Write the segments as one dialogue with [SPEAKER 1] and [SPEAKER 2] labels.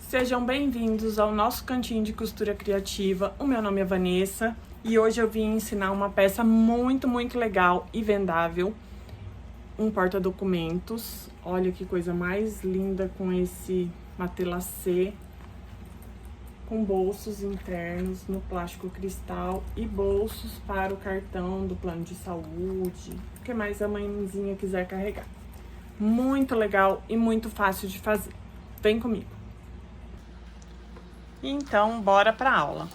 [SPEAKER 1] Sejam bem-vindos ao nosso cantinho de costura criativa. O meu nome é Vanessa e hoje eu vim ensinar uma peça muito legal e vendável, um porta-documentos. Olha que coisa mais linda com esse matelassê, com bolsos internos no plástico cristal e bolsos para o cartão do plano de saúde, o que mais a mãezinha quiser carregar. Muito legal e muito fácil de fazer. Vem comigo. Então, bora para a aula.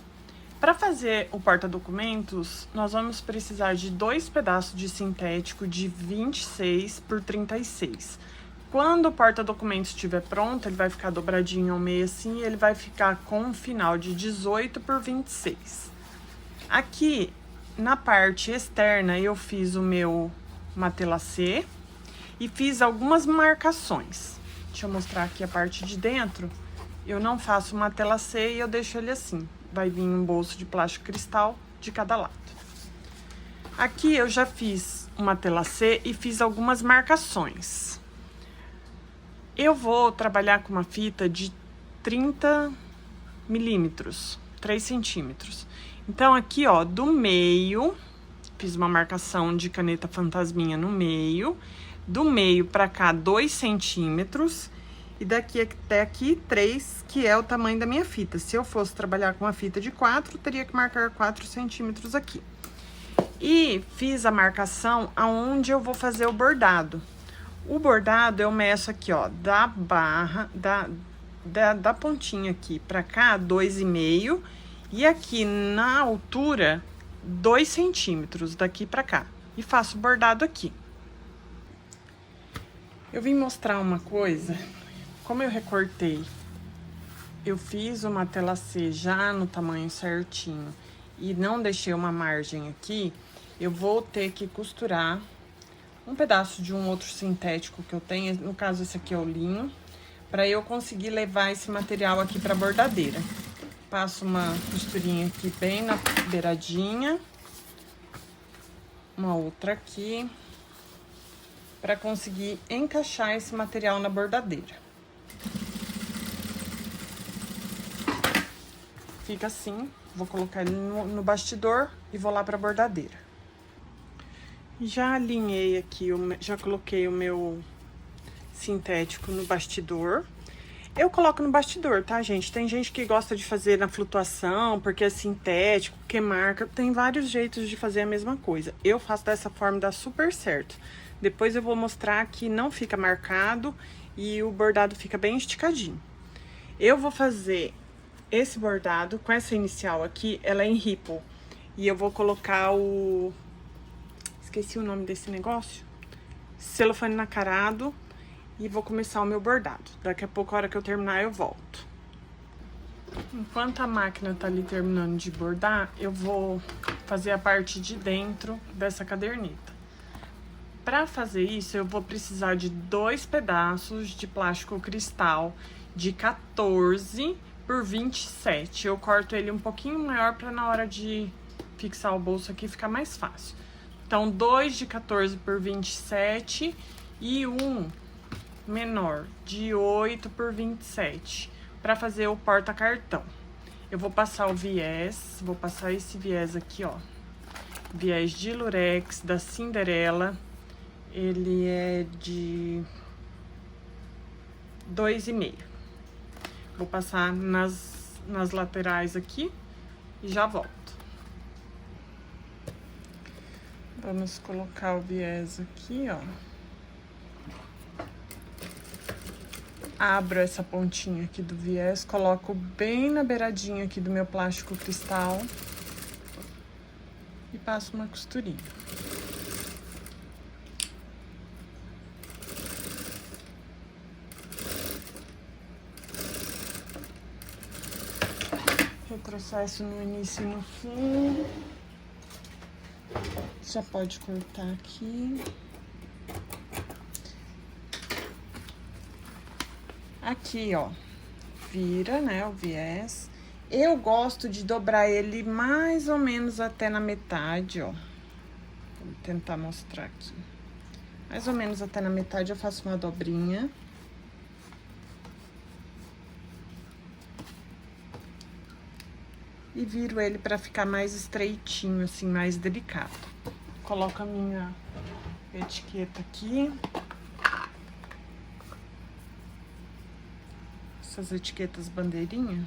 [SPEAKER 1] Para fazer o porta-documentos, nós vamos precisar de 2 pedaços de sintético de 26 por 36. Quando o porta-documentos estiver pronto, ele vai ficar dobradinho ao meio assim e ele vai ficar com um final de 18 por 26. Aqui, na parte externa, eu fiz o meu matelassê e fiz algumas marcações. Deixa eu mostrar aqui a parte de dentro. Eu não faço matelassê e eu deixo ele assim. Vai vir um bolso de plástico cristal de cada lado. Aqui eu já fiz um matelassê e fiz algumas marcações. Eu vou trabalhar com uma fita de 30 milímetros, 3 centímetros. Então aqui, ó, do meio, fiz uma marcação de caneta fantasminha no meio. Do meio pra cá, 2 centímetros. E daqui até aqui, 3, que é o tamanho da minha fita. Se eu fosse trabalhar com uma fita de 4, teria que marcar 4 centímetros aqui. E fiz a marcação aonde eu vou fazer o bordado. O bordado eu meço aqui, ó, da barra, da pontinha aqui pra cá, 2,5. E aqui na altura, 2 centímetros daqui pra cá. E faço o bordado aqui. Eu vim mostrar uma coisa. Como eu recortei, eu fiz o matelassê já no tamanho certinho e não deixei uma margem aqui, eu vou ter que costurar um pedaço de um outro sintético que eu tenho, no caso esse aqui é o linho, para eu conseguir levar esse material aqui para bordadeira. Passo uma costurinha aqui bem na beiradinha, uma outra aqui, para conseguir encaixar esse material na bordadeira. Fica assim, vou colocar ele no bastidor e vou lá pra bordadeira. Já alinhei aqui, já coloquei o meu sintético no bastidor. Eu coloco no bastidor, tá, gente? Tem gente que gosta de fazer na flutuação, porque é sintético, que marca. Tem vários jeitos de fazer a mesma coisa. Eu faço dessa forma, dá super certo. Depois eu vou mostrar que não fica marcado e o bordado fica bem esticadinho. Eu vou fazer esse bordado com essa inicial aqui, ela é em ripple. E eu vou colocar o... esqueci o nome desse negócio. Celofane nacarado. E vou começar o meu bordado. Daqui a pouco, a hora que eu terminar, eu volto. Enquanto a máquina tá ali terminando de bordar, eu vou fazer a parte de dentro dessa caderneta. Para fazer isso, eu vou precisar de 2 pedaços de plástico cristal de 14 por 27. Eu corto ele um pouquinho maior para na hora de fixar o bolso aqui ficar mais fácil. Então, 2 de 14 por 27 e um menor de 8 por 27 para fazer o porta-cartão. Eu vou passar o viés, vou passar esse viés aqui, ó. Viés de lurex da Cinderela. Ele é de 2,5. Vou passar nas laterais aqui e já volto. Vamos colocar o viés aqui, ó. Abro essa pontinha aqui do viés, coloco bem na beiradinha aqui do meu plástico cristal e passo uma costurinha. Retrocesso no início e no fim. Já pode cortar aqui. Aqui, ó, vira, né, o viés. Eu gosto de dobrar ele mais ou menos até na metade, ó. Vou tentar mostrar aqui. Mais ou menos até na metade eu faço uma dobrinha. e viro ele pra ficar mais estreitinho, assim, mais delicado. Coloco a minha etiqueta aqui. Essas etiquetas bandeirinha,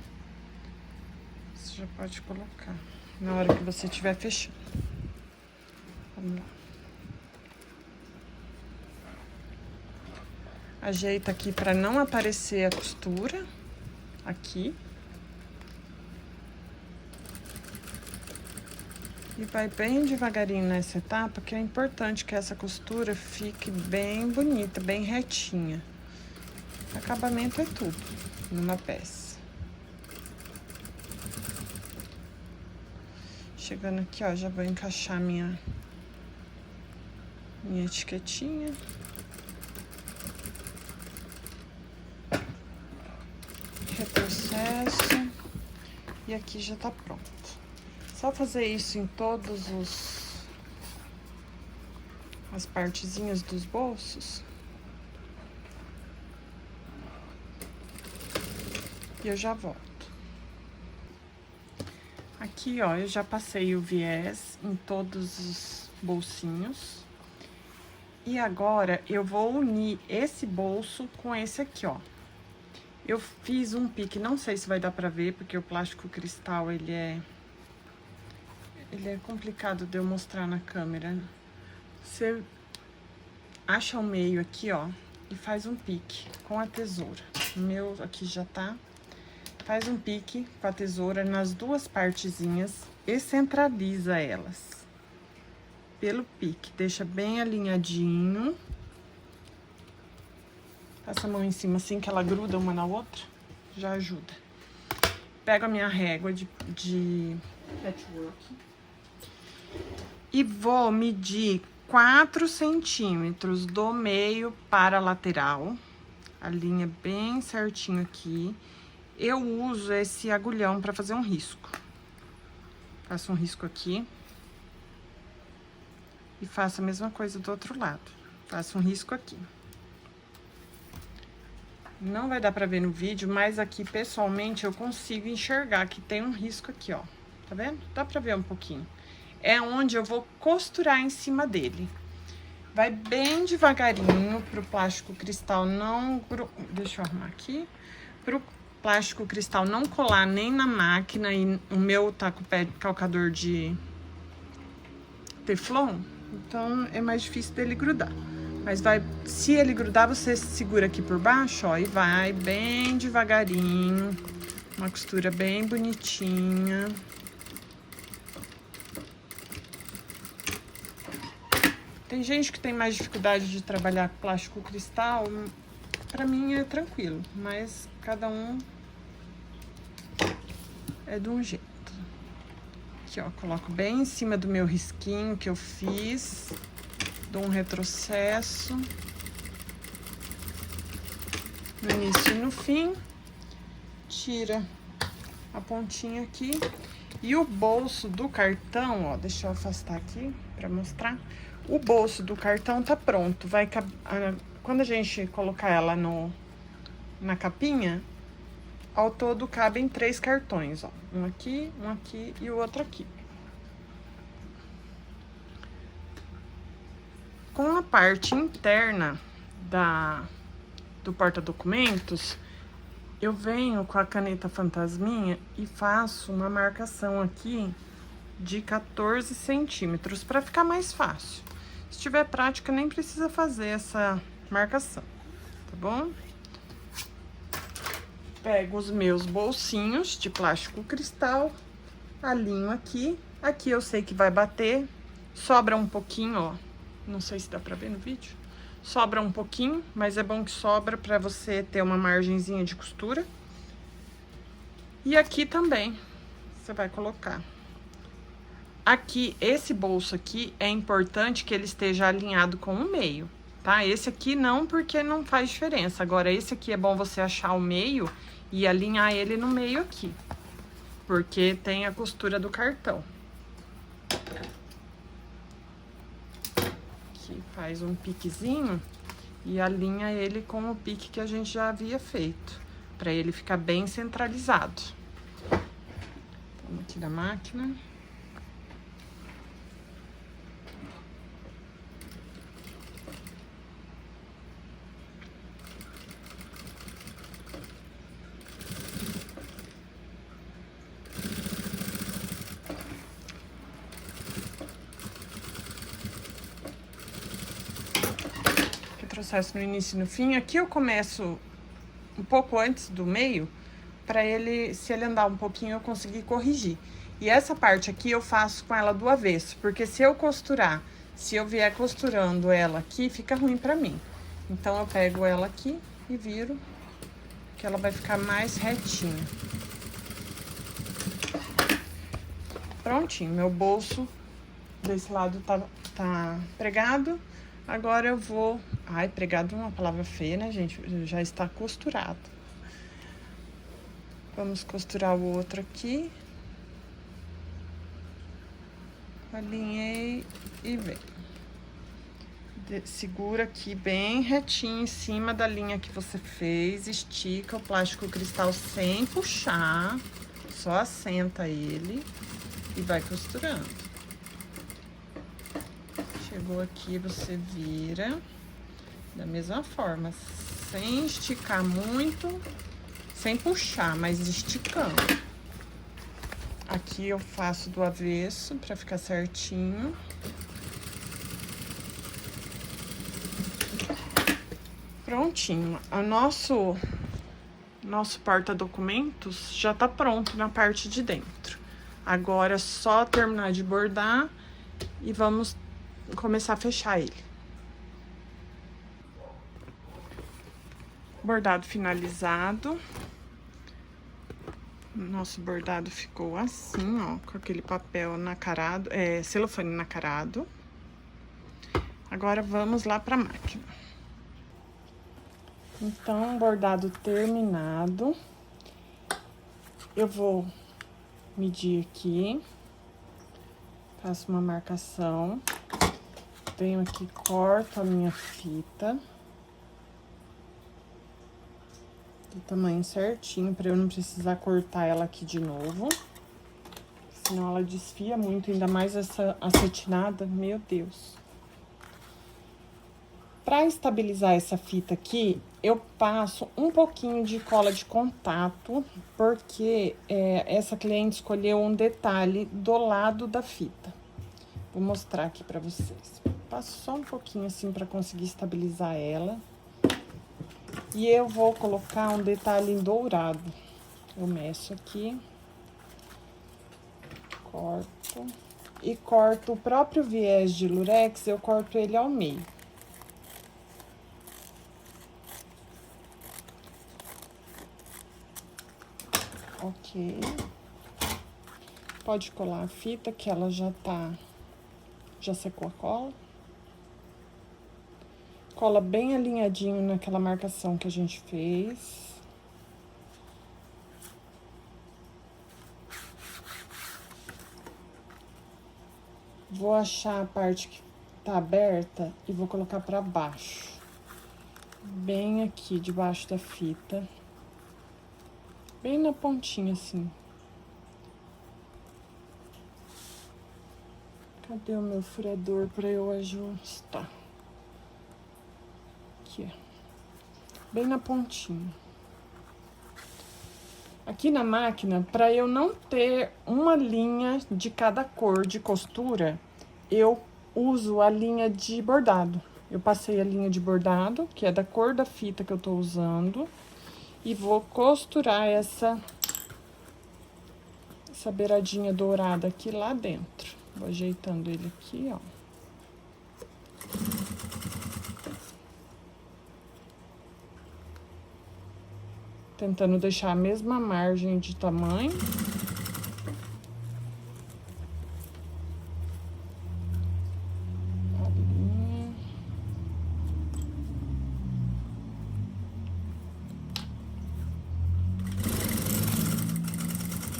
[SPEAKER 1] você já pode colocar na hora que você estiver fechando. Vamos lá. Ajeita aqui para não aparecer a costura aqui. E vai bem devagarinho nessa etapa, que é importante que essa costura fique bem bonita, bem retinha. Acabamento é tudo numa peça. Chegando aqui, ó, já vou encaixar minha etiquetinha. Retrocesso. E aqui já tá pronto. Só fazer isso em todos as partezinhas dos bolsos. E eu já volto. Aqui, ó, eu já passei o viés em todos os bolsinhos. E agora eu vou unir esse bolso com esse aqui, ó. Eu fiz um pique, não sei se vai dar pra ver, porque o plástico cristal, ele é complicado de eu mostrar na câmera. Você acha o meio aqui, ó, e faz um pique com a tesoura. O meu aqui já tá. Faz um pique com a tesoura nas duas partezinhas e centraliza elas pelo pique. Deixa bem alinhadinho. Passa a mão em cima assim que ela gruda uma na outra. Já ajuda. Pego a minha régua de patchwork. E vou medir 4 centímetros do meio para a lateral. A linha bem certinho aqui. Eu uso esse agulhão para fazer um risco. Faço um risco aqui. E faço a mesma coisa do outro lado. Faço um risco aqui. Não vai dar pra ver no vídeo, mas aqui, pessoalmente, eu consigo enxergar que tem um risco aqui, ó. Tá vendo? Dá pra ver um pouquinho. É onde eu vou costurar em cima dele. Vai bem devagarinho pro plástico cristal não... Deixa eu arrumar aqui. Pro plástico cristal não colar nem na máquina, e o meu tá com o pé de calcador de teflon, então é mais difícil dele grudar. Mas vai, se ele grudar, você segura aqui por baixo, ó, e vai bem devagarinho, uma costura bem bonitinha. Tem gente que tem mais dificuldade de trabalhar com plástico cristal, pra mim é tranquilo, mas cada um é de um jeito. Aqui, ó, coloco bem em cima do meu risquinho que eu fiz. Dou um retrocesso. No início e no fim. Tira a pontinha aqui. E o bolso do cartão, ó, deixa eu afastar aqui pra mostrar. O bolso do cartão tá pronto. Vai quando a gente colocar ela na capinha, ao todo cabem 3 cartões, ó. Um aqui e o outro aqui. Com a parte interna do porta-documentos, eu venho com a caneta fantasminha e faço uma marcação aqui de 14 centímetros, para ficar mais fácil. Se tiver prática, nem precisa fazer essa marcação, tá bom? Pego os meus bolsinhos de plástico cristal, alinho aqui. Aqui eu sei que vai bater, sobra um pouquinho, ó. Não sei se dá pra ver no vídeo. Sobra um pouquinho, mas é bom que sobra pra você ter uma margenzinha de costura. E aqui também, você vai colocar. Aqui, esse bolso aqui, é importante que ele esteja alinhado com o meio, tá? Esse aqui não, porque não faz diferença. Agora, esse aqui é bom você achar o meio e alinhar ele no meio aqui, porque tem a costura do cartão. Aqui faz um piquezinho e alinha ele com o pique que a gente já havia feito, para ele ficar bem centralizado. Tá Vamos aqui da máquina. Processo no início e no fim. Aqui eu começo um pouco antes do meio, para ele, se ele andar um pouquinho, eu conseguir corrigir. E essa parte aqui eu faço com ela do avesso, porque se eu costurar, se eu vier costurando ela aqui, fica ruim pra mim. Então eu pego ela aqui e viro, que ela vai ficar mais retinha. Prontinho, meu bolso desse lado tá pregado. Agora eu vou... Ai, pregado é uma palavra feia, né, gente? Já está costurado. Vamos costurar o outro aqui. Alinhei e vem. Segura aqui bem retinho em cima da linha que você fez. Estica o plástico cristal sem puxar. Só assenta ele e vai costurando. Chegou aqui, você vira da mesma forma, sem esticar muito, sem puxar, mas esticando. Aqui eu faço do avesso pra ficar certinho. Prontinho. O nosso porta-documentos já tá pronto na parte de dentro. Agora é só terminar de bordar e vamos começar a fechar ele. Bordado finalizado. Nosso bordado ficou assim, ó, com aquele papel nacarado, celofane nacarado. Agora vamos lá pra máquina. Então, bordado terminado. Eu vou medir aqui. Faço uma marcação. Venho aqui, corto a minha fita. Do tamanho certinho, pra eu não precisar cortar ela aqui de novo. Senão ela desfia muito, ainda mais essa acetinada, meu Deus. Pra estabilizar essa fita aqui, eu passo um pouquinho de cola de contato, porque essa cliente escolheu um detalhe do lado da fita. Vou mostrar aqui pra vocês. Passo só um pouquinho assim pra conseguir estabilizar ela. E eu vou colocar um detalhe em dourado. Eu meço aqui. Corto. E corto o próprio viés de lurex, eu corto ele ao meio. Ok. Pode colar a fita, que ela já secou a cola. Cola bem alinhadinho naquela marcação que a gente fez. Vou achar a parte que tá aberta e vou colocar pra baixo. Bem aqui, debaixo da fita. Bem na pontinha, assim. Cadê o meu furador pra eu ajustar? Aqui, ó. Bem na pontinha. Aqui na máquina, para eu não ter uma linha de cada cor de costura, eu uso a linha de bordado. Eu passei a linha de bordado, que é da cor da fita que eu tô usando, e vou costurar essa beiradinha dourada aqui lá dentro. Vou ajeitando ele aqui, ó. Tentando deixar a mesma margem de tamanho. Ali.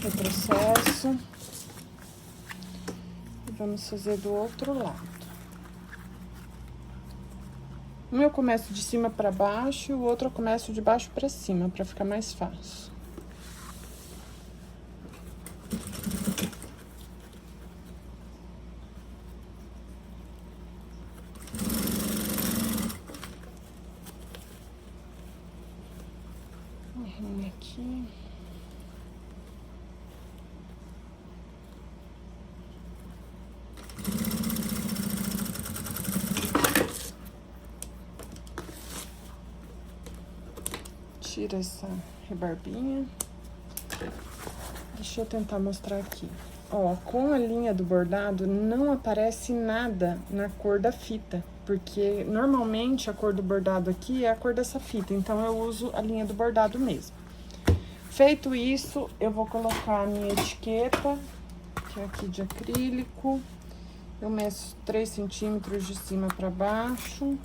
[SPEAKER 1] Retrocesso. E vamos fazer do outro lado. Um eu começo de cima para baixo e o outro eu começo de baixo para cima, para ficar mais fácil. Uma aqui. Tira essa rebarbinha. Deixa eu tentar mostrar aqui. Ó, com a linha do bordado não aparece nada na cor da fita, porque normalmente a cor do bordado aqui é a cor dessa fita, então eu uso a linha do bordado mesmo. Feito isso, eu vou colocar a minha etiqueta, que é aqui de acrílico. Eu meço 3 centímetros de cima para baixo.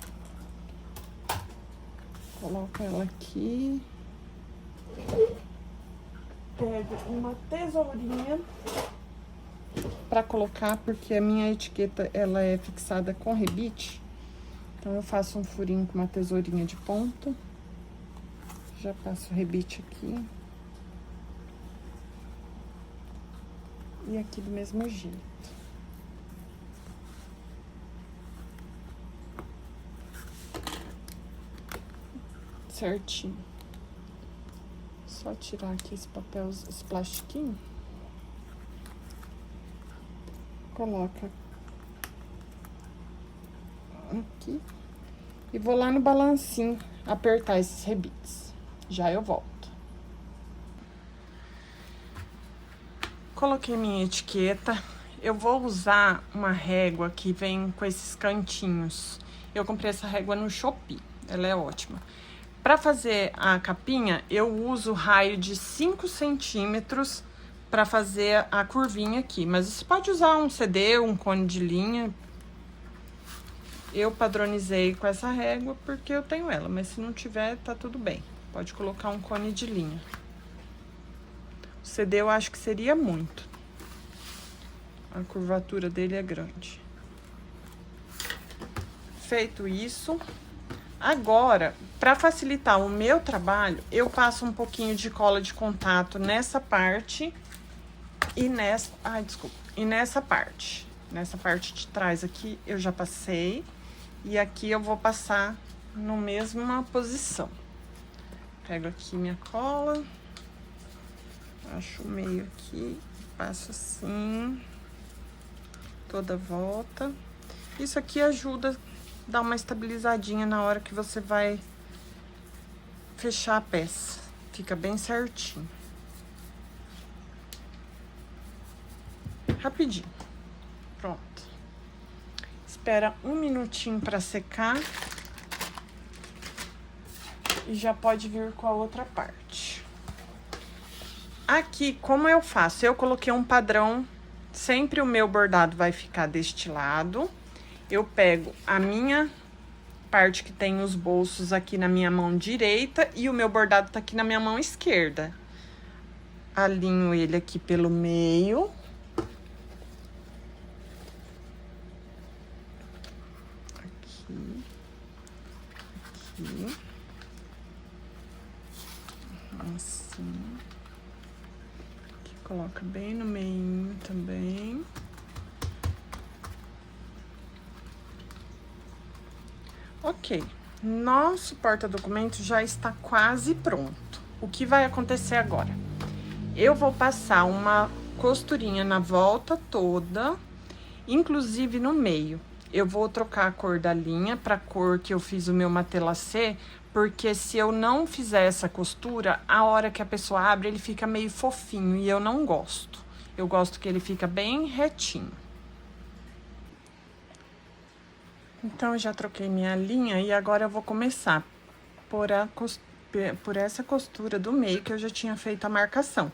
[SPEAKER 1] Coloco ela aqui. Pego uma tesourinha para colocar, porque a minha etiqueta ela é fixada com rebite. Então eu faço um furinho com uma tesourinha de ponta. Já passo o rebite aqui. E aqui do mesmo jeito. Certinho. Só tirar aqui esse papel, esse plastiquinho. Coloca aqui. E vou lá no balancinho apertar esses rebites. Já eu volto. Coloquei minha etiqueta. Eu vou usar uma régua que vem com esses cantinhos. Eu comprei essa régua no Shopee. Ela é ótima. Para fazer a capinha, eu uso raio de 5 centímetros para fazer a curvinha aqui. Mas você pode usar um CD, um cone de linha. Eu padronizei com essa régua porque eu tenho ela, mas se não tiver, tá tudo bem. Pode colocar um cone de linha. O CD eu acho que seria muito. A curvatura dele é grande. Feito isso... Agora, para facilitar o meu trabalho, eu passo um pouquinho de cola de contato nessa parte e nessa... Ai, desculpa. E nessa parte. Nessa parte de trás aqui, eu já passei. E aqui eu vou passar na mesma posição. Pego aqui minha cola. Acho o meio aqui. Passo assim. Toda a volta. Isso aqui ajuda... Dá uma estabilizadinha na hora que você vai fechar a peça. Fica bem certinho. Rapidinho. Pronto. Espera um minutinho para secar. E já pode vir com a outra parte. Aqui, como eu faço? Eu coloquei um padrão. Sempre o meu bordado vai ficar deste lado. Eu pego a minha parte que tem os bolsos aqui na minha mão direita e o meu bordado tá aqui na minha mão esquerda. Alinho ele aqui pelo meio. Aqui. Aqui. Assim. Aqui coloca bem no meio também. Ok, nosso porta-documento já está quase pronto. O que vai acontecer agora? Eu vou passar uma costurinha na volta toda, inclusive no meio. Eu vou trocar a cor da linha para a cor que eu fiz o meu matelacê, porque se eu não fizer essa costura, a hora que a pessoa abre, ele fica meio fofinho e eu não gosto. Eu gosto que ele fica bem retinho. Então, eu já troquei minha linha e agora eu vou começar por essa costura do meio que eu já tinha feito a marcação.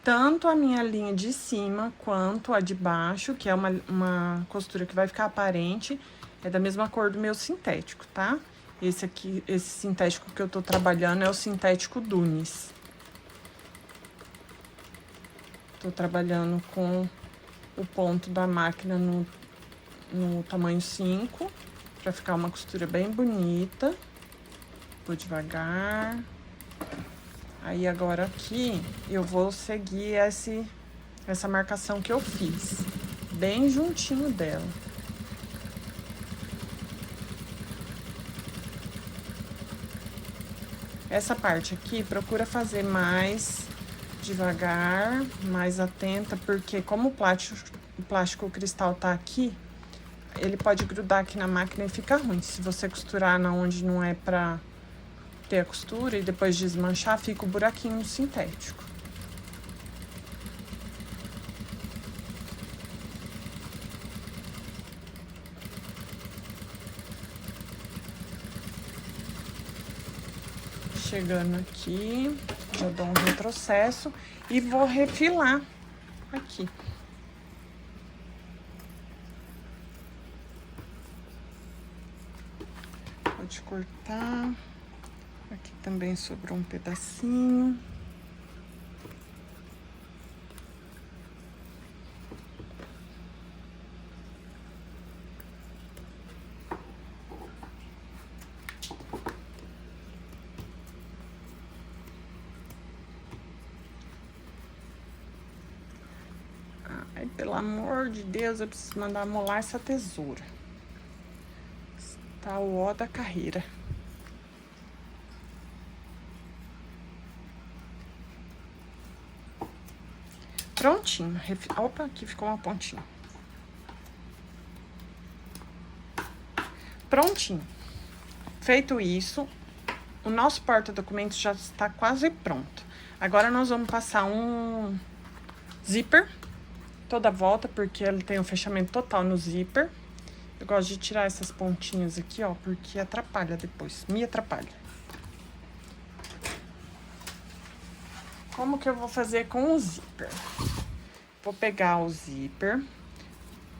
[SPEAKER 1] Tanto a minha linha de cima quanto a de baixo, que é uma costura que vai ficar aparente, é da mesma cor do meu sintético, tá? Esse aqui, esse sintético que eu tô trabalhando é o sintético Dunis. Tô trabalhando com o ponto da máquina no tamanho 5. Pra ficar uma costura bem bonita. Vou devagar. Aí, agora aqui, eu vou seguir essa marcação que eu fiz. Bem juntinho dela. Essa parte aqui, procura fazer mais devagar, mais atenta, porque como o plástico cristal tá aqui, ele pode grudar aqui na máquina e fica ruim. Se você costurar na onde não é pra ter a costura e depois desmanchar, fica o buraquinho no sintético. Chegando aqui, já dou um retrocesso e vou refilar aqui. Pode cortar. Aqui também sobrou um pedacinho. Ai, pelo amor de Deus, eu preciso mandar molar essa tesoura. Tá o ó da carreira. Prontinho. Opa, aqui ficou uma pontinha. Prontinho. Feito isso, o nosso porta-documentos já está quase pronto. Agora nós vamos passar um zíper toda a volta, porque ele tem um fechamento total no zíper. Eu gosto de tirar essas pontinhas aqui, ó, porque atrapalha depois, me atrapalha. Como que eu vou fazer com o zíper? Vou pegar o zíper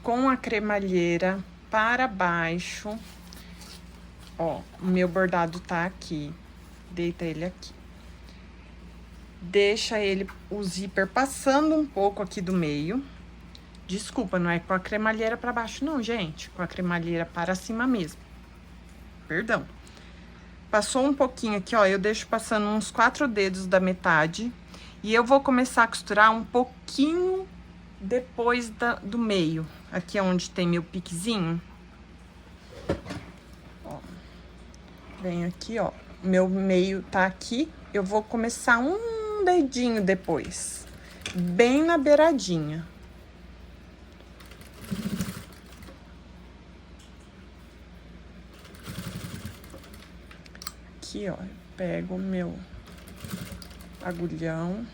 [SPEAKER 1] com a cremalheira para baixo. Ó, o meu bordado tá aqui. Deita ele aqui. Deixa ele, o zíper passando um pouco aqui do meio. Desculpa, não é com a cremalheira para baixo não, gente. Com a cremalheira para cima mesmo. Perdão. Passou um pouquinho aqui, ó, eu deixo passando uns 4 dedos da metade. E eu vou começar a costurar um pouquinho depois do meio. Aqui é onde tem meu piquezinho. Ó. Venho aqui, ó. Meu meio tá aqui. Eu vou começar um dedinho depois. Bem na beiradinha. Aqui, ó. Eu pego o meu agulhão,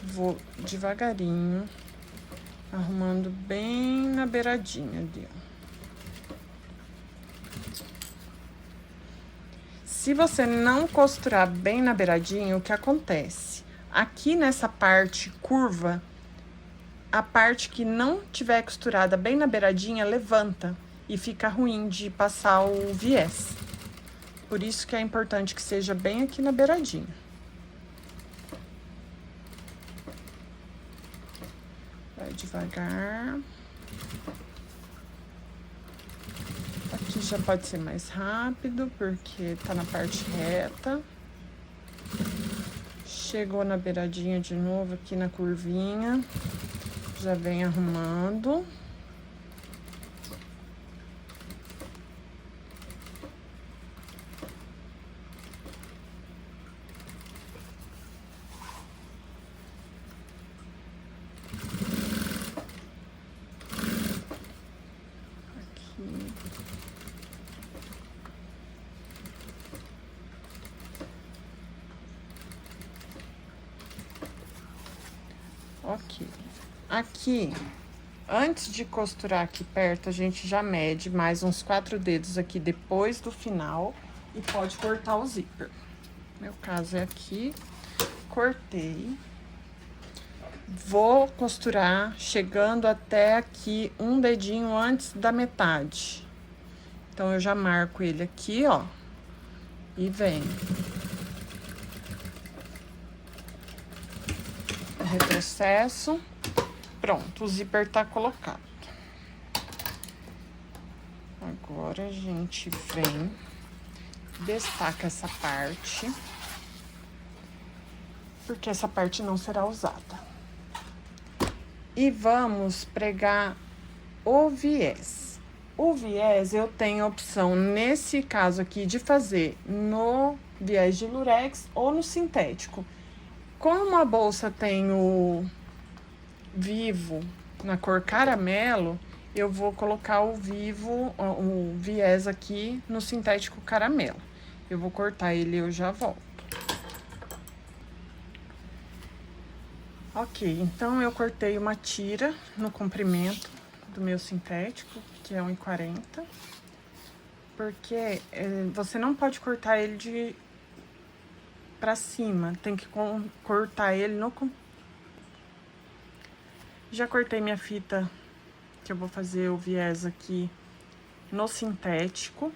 [SPEAKER 1] vou devagarinho, arrumando bem na beiradinha ali, ó. Se você não costurar bem na beiradinha, o que acontece? Aqui nessa parte curva, a parte que não tiver costurada bem na beiradinha, levanta e fica ruim de passar o viés. Por isso que é importante que seja bem aqui na beiradinha. Vai devagar. Aqui já pode ser mais rápido, porque tá na parte reta. Chegou na beiradinha de novo, aqui na curvinha. Já vem arrumando. Ok. Aqui, antes de costurar aqui perto, a gente já mede mais uns 4 dedos aqui depois do final e pode cortar o zíper. Meu caso é aqui, cortei. Vou costurar chegando até aqui um dedinho antes da metade. Então, eu já marco ele aqui, ó, e venho. Retrocesso. Pronto, o zíper tá colocado. Agora a gente vem, destaca essa parte, porque essa parte não será usada. E vamos pregar o viés. O viés, eu tenho a opção, nesse caso aqui, de fazer no viés de lurex ou no sintético. Como a bolsa tem o vivo na cor caramelo, eu vou colocar o vivo, o viés aqui no sintético caramelo. Eu vou cortar ele e eu já volto. Ok, então eu cortei uma tira no comprimento do meu sintético, que é 1,40, porque você não pode cortar ele pra cima, tem que cortar ele no... Já cortei minha fita, que eu vou fazer o viés aqui no sintético.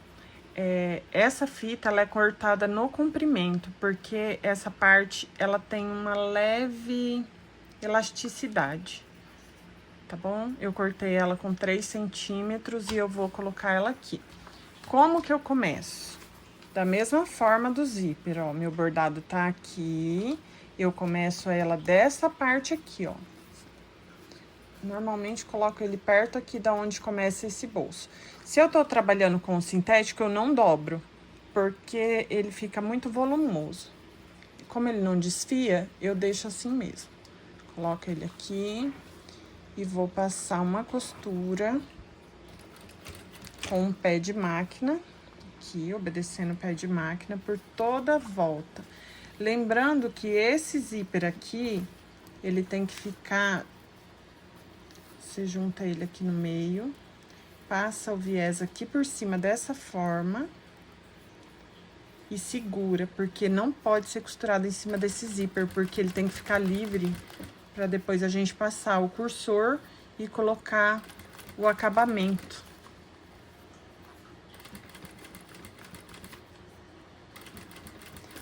[SPEAKER 1] Essa fita, ela é cortada no comprimento, porque essa parte, ela tem uma leve elasticidade, tá bom? Eu cortei ela com 3 centímetros e eu vou colocar ela aqui. Como que eu começo? Da mesma forma do zíper, ó, meu bordado tá aqui, eu começo ela dessa parte aqui, ó. Normalmente coloco ele perto aqui da onde começa esse bolso. Se eu tô trabalhando com o sintético, eu não dobro, porque ele fica muito volumoso. Como ele não desfia, eu deixo assim mesmo. Coloco ele aqui e vou passar uma costura com um pé de máquina, aqui, obedecendo o pé de máquina por toda a volta. Lembrando que esse zíper aqui, ele tem que ficar... Você junta ele aqui no meio, passa o viés aqui por cima dessa forma e segura, porque não pode ser costurado em cima desse zíper, porque ele tem que ficar livre para depois a gente passar o cursor e colocar o acabamento.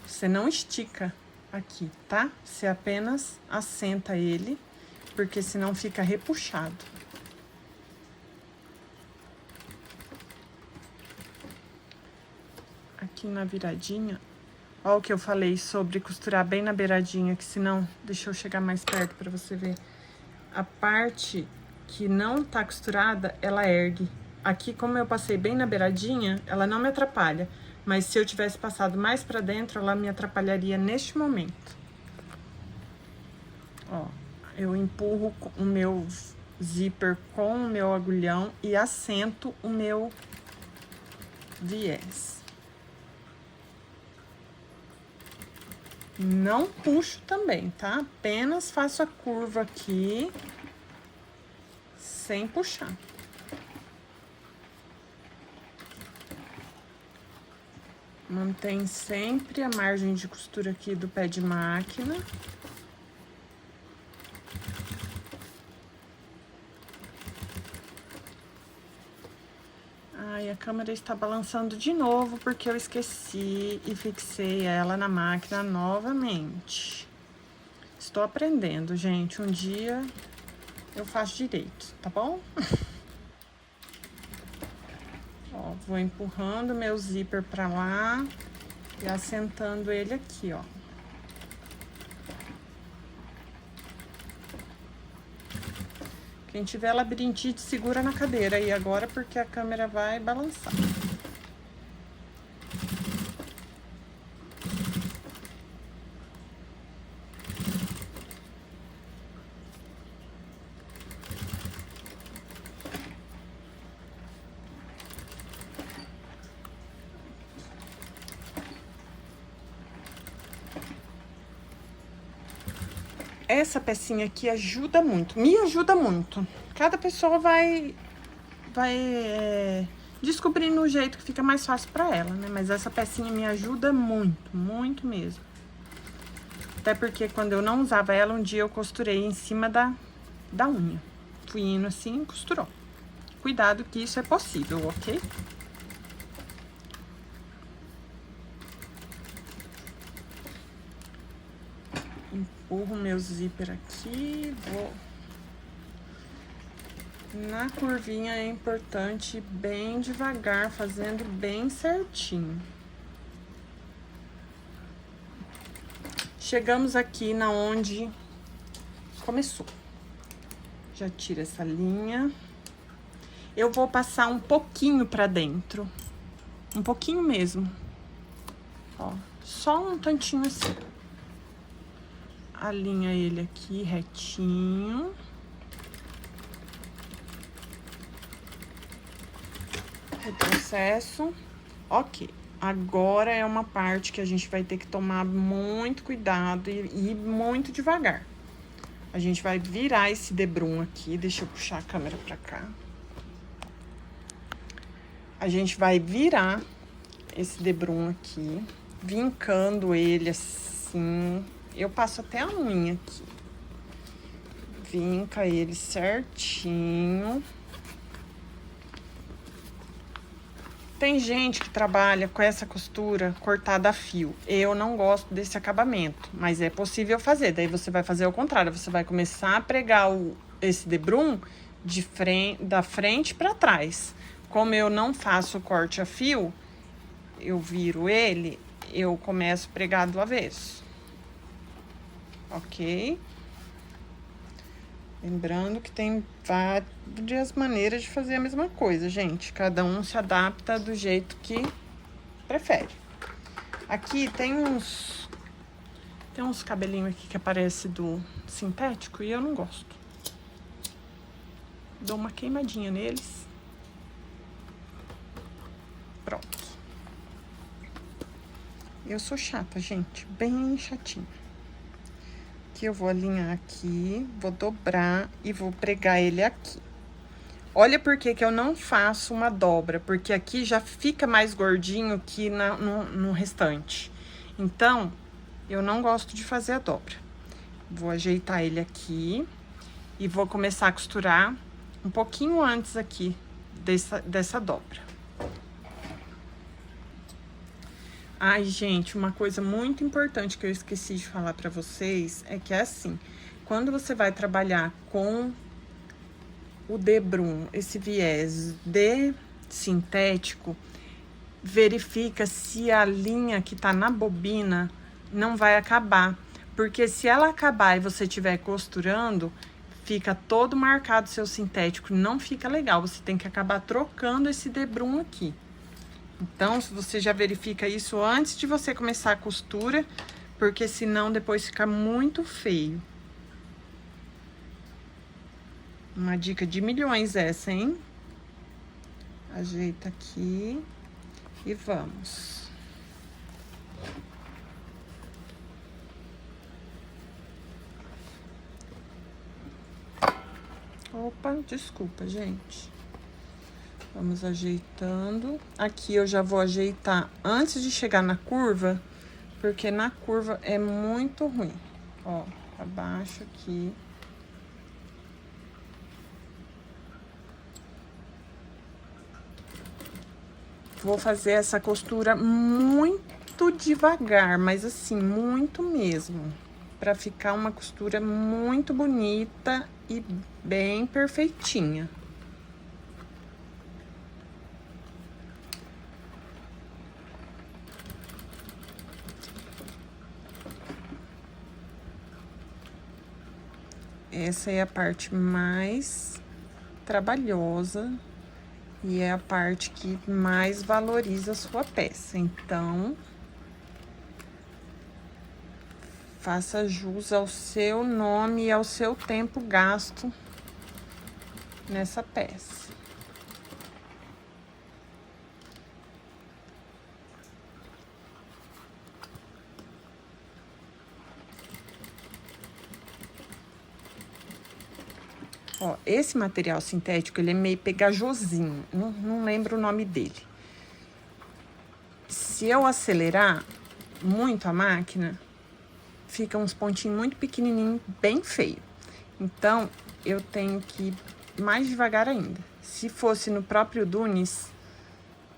[SPEAKER 1] Você não estica aqui, tá? Você apenas assenta ele, porque senão fica repuxado. Aqui na viradinha, ó o que eu falei sobre costurar bem na beiradinha, que senão, deixa eu chegar mais perto pra você ver. A parte que não tá costurada, ela ergue. Aqui, como eu passei bem na beiradinha, ela não me atrapalha. Mas se eu tivesse passado mais pra dentro, ela me atrapalharia neste momento. Ó. Eu empurro o meu zíper com o meu agulhão e assento o meu viés. Não puxo também, tá? Apenas faço a curva aqui, sem puxar. Mantém sempre a margem de costura aqui do pé de máquina. Ai, a câmera está balançando de novo porque eu esqueci e fixei ela na máquina novamente. Estou aprendendo, gente. Um dia eu faço direito, tá bom? Ó, vou empurrando meu zíper pra lá e assentando ele aqui, ó. Quem tiver labirintite, segura na cadeira aí agora, porque a câmera vai balançar. Essa pecinha aqui ajuda muito, me ajuda muito. Cada pessoa vai descobrindo o jeito que fica mais fácil pra ela, né? Mas essa pecinha me ajuda muito, muito mesmo. Até porque quando eu não usava ela, um dia eu costurei em cima da unha. Fui indo assim e costurou. Cuidado que isso é possível, ok? Empurro meu zíper aqui, vou... Na curvinha é importante ir bem devagar, fazendo bem certinho. Chegamos aqui na onde começou. Já tira essa linha. Eu vou passar um pouquinho pra dentro. Um pouquinho mesmo. Ó, só um tantinho assim. Alinha ele aqui retinho. Retrocesso. Ok. Agora é uma parte que a gente vai ter que tomar muito cuidado e ir muito devagar. A gente vai virar esse debrum aqui. Deixa eu puxar a câmera pra cá. A gente vai virar esse debrum aqui, vincando ele assim. Eu passo até a unha aqui. Vinca ele certinho. Tem gente que trabalha com essa costura cortada a fio. Eu não gosto desse acabamento, mas é possível fazer. Daí você vai fazer o contrário, você vai começar a pregar esse debrum da frente para trás. Como eu não faço corte a fio, eu viro ele, eu começo a pregar do avesso. Ok? Lembrando que tem várias maneiras de fazer a mesma coisa, gente. Cada um se adapta do jeito que prefere. Aqui tem uns cabelinhos aqui que aparece do sintético e eu não gosto. Dou uma queimadinha neles. Pronto. Eu sou chata, gente, bem chatinha. Aqui eu vou alinhar aqui, vou dobrar e vou pregar ele aqui. Olha por que eu não faço uma dobra, porque aqui já fica mais gordinho que no restante. Então, eu não gosto de fazer a dobra. Vou ajeitar ele aqui e vou começar a costurar um pouquinho antes aqui dessa dobra. Ai, gente, uma coisa muito importante que eu esqueci de falar pra vocês é que é assim, quando você vai trabalhar com o debrum, esse viés de sintético, verifica se a linha que tá na bobina não vai acabar. Porque se ela acabar e você estiver costurando, fica todo marcado seu sintético, não fica legal. Você tem que acabar trocando esse debrum aqui. Então, você já verifica isso antes de você começar a costura, porque senão depois fica muito feio. Uma dica de milhões essa, hein? Ajeita aqui e vamos. Opa, desculpa, gente. Vamos ajeitando. Aqui eu já vou ajeitar antes de chegar na curva, porque na curva é muito ruim. Ó, abaixo aqui. Vou fazer essa costura muito devagar, mas assim, muito mesmo. Pra ficar uma costura muito bonita e bem perfeitinha. Essa é a parte mais trabalhosa e é a parte que mais valoriza a sua peça. Então, faça jus ao seu nome e ao seu tempo gasto nessa peça. Ó, esse material sintético, ele é meio pegajosinho, não lembro o nome dele. Se eu acelerar muito a máquina, fica uns pontinhos muito pequenininhos, bem feio. Então, eu tenho que ir mais devagar ainda. Se fosse no próprio Dunis,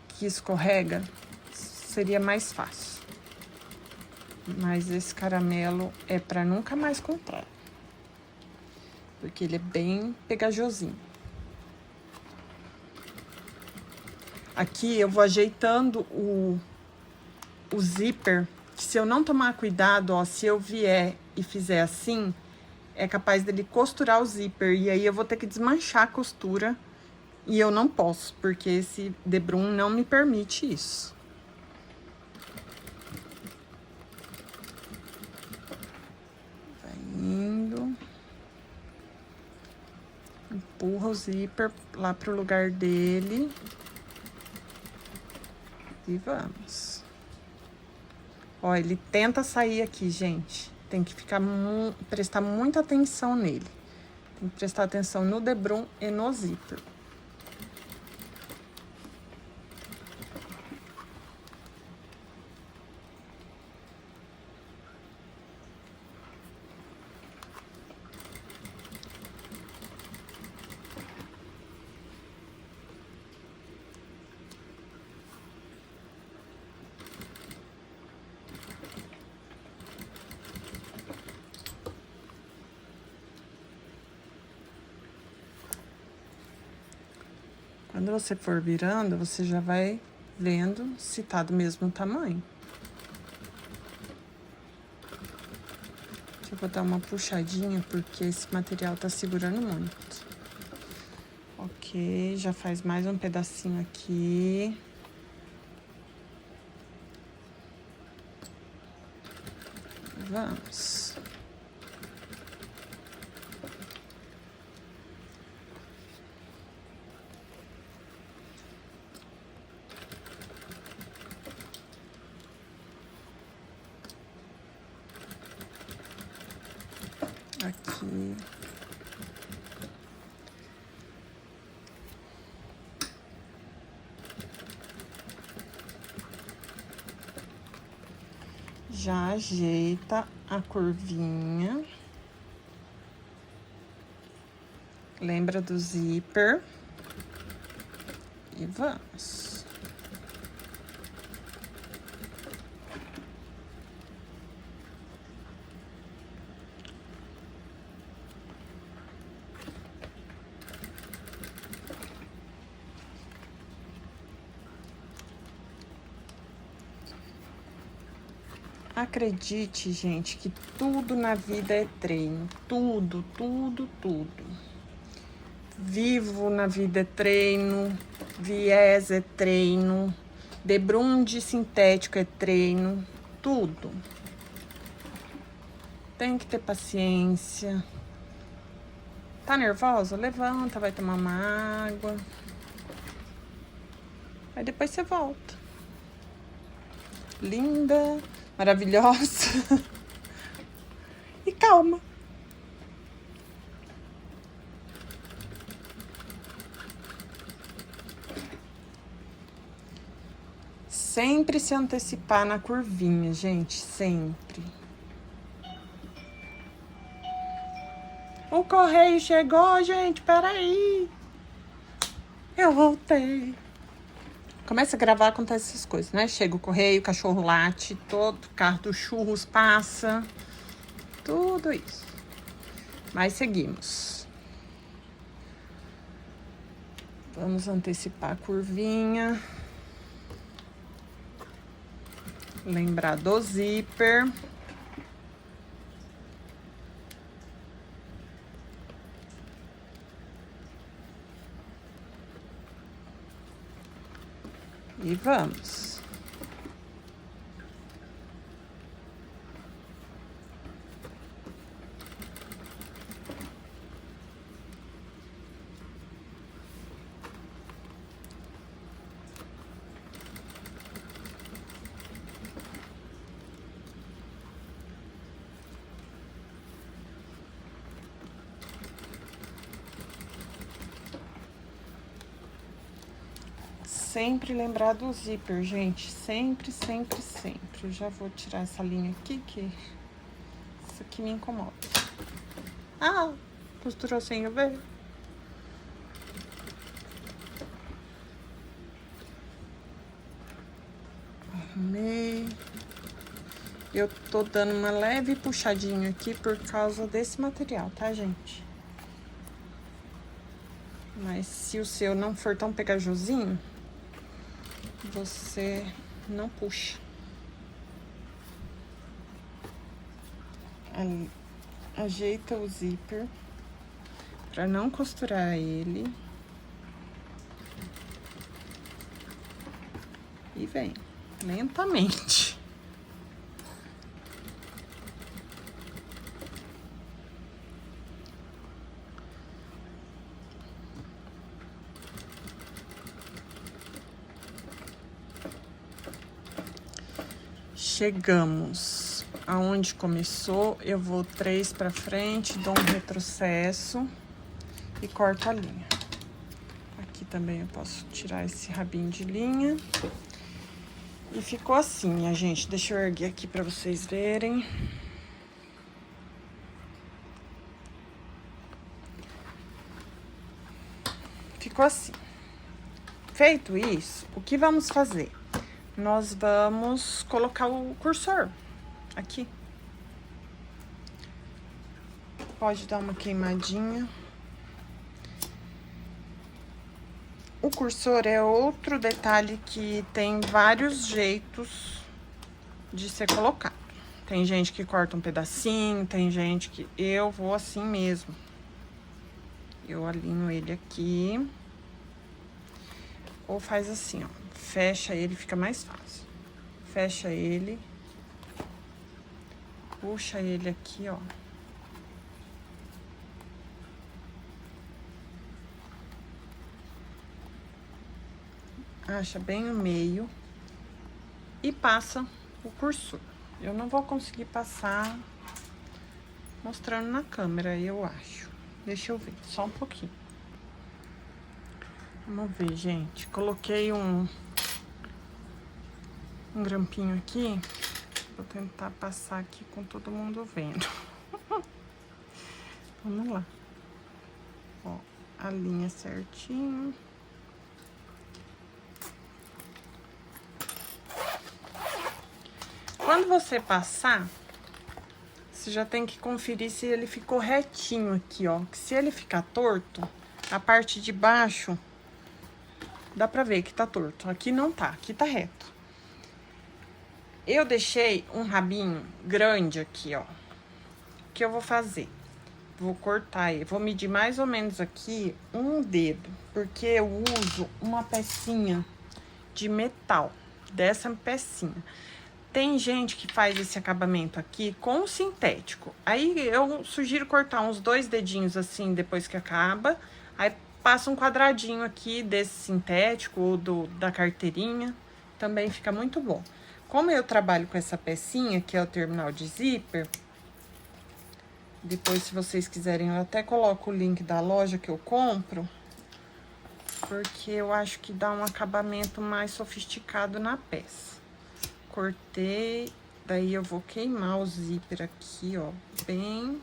[SPEAKER 1] que escorrega, seria mais fácil. Mas esse caramelo é pra nunca mais comprar. Porque ele é bem pegajosinho. Aqui eu vou ajeitando o zíper, que se eu não tomar cuidado, ó, se eu vier e fizer assim, é capaz dele costurar o zíper. E aí eu vou ter que desmanchar a costura E eu não posso, porque esse debrum não me permite isso. Vai indo. Empurra o zíper lá pro lugar dele. E vamos. Ó, ele tenta sair aqui, gente. Tem que prestar muita atenção nele. Tem que prestar atenção no debrum e no zíper. Quando você for virando, você já vai vendo se tá do mesmo tamanho. Eu vou dar uma puxadinha, porque esse material tá segurando muito. Ok, já faz mais um pedacinho aqui. Vamos. Aqui. Já ajeita a curvinha. Lembra do zíper. E vamos. Acredite, gente, que tudo na vida é treino. Tudo, tudo, tudo. Vivo na vida é treino, viés é treino, debrum de sintético é treino, tudo. Tem que ter paciência. Tá nervosa? Levanta, vai tomar uma água. Aí depois você volta. Linda, maravilhosa. E calma. Sempre se antecipar na curvinha, gente, sempre. O correio chegou, gente, peraí. Eu voltei. Começa a gravar, acontece essas coisas, né? Chega o correio, o cachorro late, todo carro do churros passa. Tudo isso. Mas seguimos. Vamos antecipar a curvinha. Lembrar do zíper. E vamos. Sempre lembrar do zíper, gente. Sempre, sempre, sempre. Eu já vou tirar essa linha aqui, que isso aqui me incomoda. Ah, costurou sem ver. Arrumei. Eu tô dando uma leve puxadinha aqui por causa desse material, tá, gente? Mas se o seu não for tão pegajosinho, você não puxa. Ajeita o zíper pra não costurar ele. E vem, lentamente. Chegamos aonde começou, eu vou 3 pra frente, dou um retrocesso e corto a linha. Aqui também eu posso tirar esse rabinho de linha. E ficou assim, minha gente. Deixa eu erguer aqui pra vocês verem. Ficou assim. Feito isso, o que vamos fazer? Nós vamos colocar o cursor aqui. Pode dar uma queimadinha. O cursor é outro detalhe que tem vários jeitos de ser colocado. Tem gente que corta um pedacinho, tem gente que... Eu vou assim mesmo. Eu alinho ele aqui. Ou faz assim, ó. Fecha ele, fica mais fácil. Fecha ele. Puxa ele aqui, ó. Acha bem o meio. E passa o cursor. Eu não vou conseguir passar mostrando na câmera, eu acho. Deixa eu ver, só um pouquinho. Vamos ver, gente. Coloquei um grampinho aqui. Vou tentar passar aqui com todo mundo vendo. Vamos lá. Ó, a linha certinho. Quando você passar, você já tem que conferir se ele ficou retinho aqui, ó. Que se ele ficar torto, a parte de baixo, dá pra ver que tá torto. Aqui não tá, aqui tá reto. Eu deixei um rabinho grande aqui, ó. O que eu vou fazer? Vou cortar ele, vou medir mais ou menos aqui um dedo, porque eu uso uma pecinha de metal, dessa pecinha. Tem gente que faz esse acabamento aqui com sintético. Aí eu sugiro cortar uns 2 dedinhos assim depois que acaba. Aí passa um quadradinho aqui desse sintético ou da carteirinha. Também fica muito bom. Como eu trabalho com essa pecinha, que é o terminal de zíper. Depois, se vocês quiserem, eu até coloco o link da loja que eu compro. Porque eu acho que dá um acabamento mais sofisticado na peça. Cortei, daí eu vou queimar o zíper aqui, ó, bem,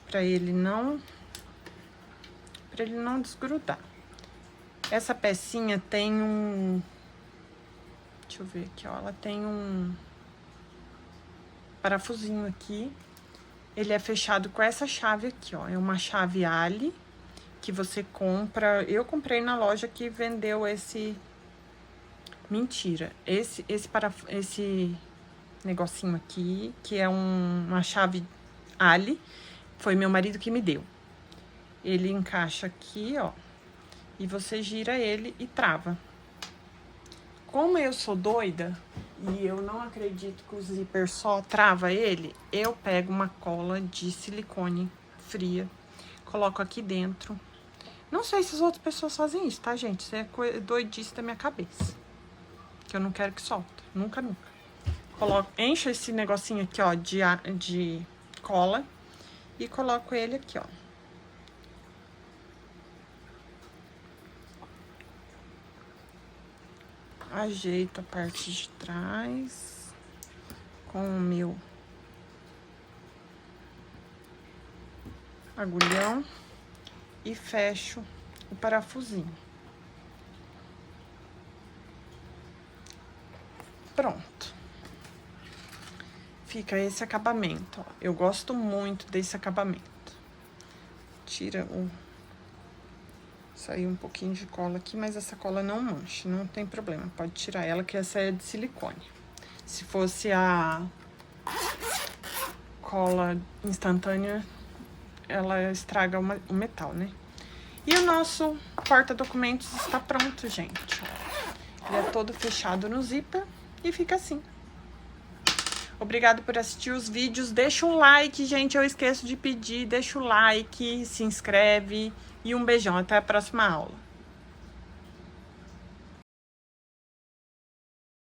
[SPEAKER 1] pra ele não desgrudar. Essa pecinha tem um, deixa eu ver aqui, ó, ela tem um parafusinho aqui, ele é fechado com essa chave aqui, ó, é uma chave Ali, que você compra, eu comprei na loja que vendeu esse... Mentira, esse negocinho aqui, que é uma chave Ali, foi meu marido que me deu. Ele encaixa aqui, ó, e você gira ele e trava. Como eu sou doida e eu não acredito que o zíper só trava ele, eu pego uma cola de silicone fria, coloco aqui dentro. Não sei se as outras pessoas fazem isso, tá, gente? Isso é doidice da minha cabeça. Que eu não quero que solta, nunca. Coloco, encho esse negocinho aqui, ó, de cola e coloco ele aqui, ó. Ajeito a parte de trás com o meu agulhão e fecho o parafusinho. Pronto. Fica esse acabamento, ó. Eu gosto muito desse acabamento. Tira o... Saiu um pouquinho de cola aqui, mas essa cola não mancha, não tem problema. Pode tirar ela, que essa é de silicone. Se fosse a cola instantânea, ela estraga o metal, né? E o nosso porta-documentos está pronto, gente. Ele é todo fechado no zíper e fica assim. Obrigado por assistir os vídeos. Deixa um like, gente, eu esqueço de pedir. Deixa o like, se inscreve e um beijão. Até a próxima aula.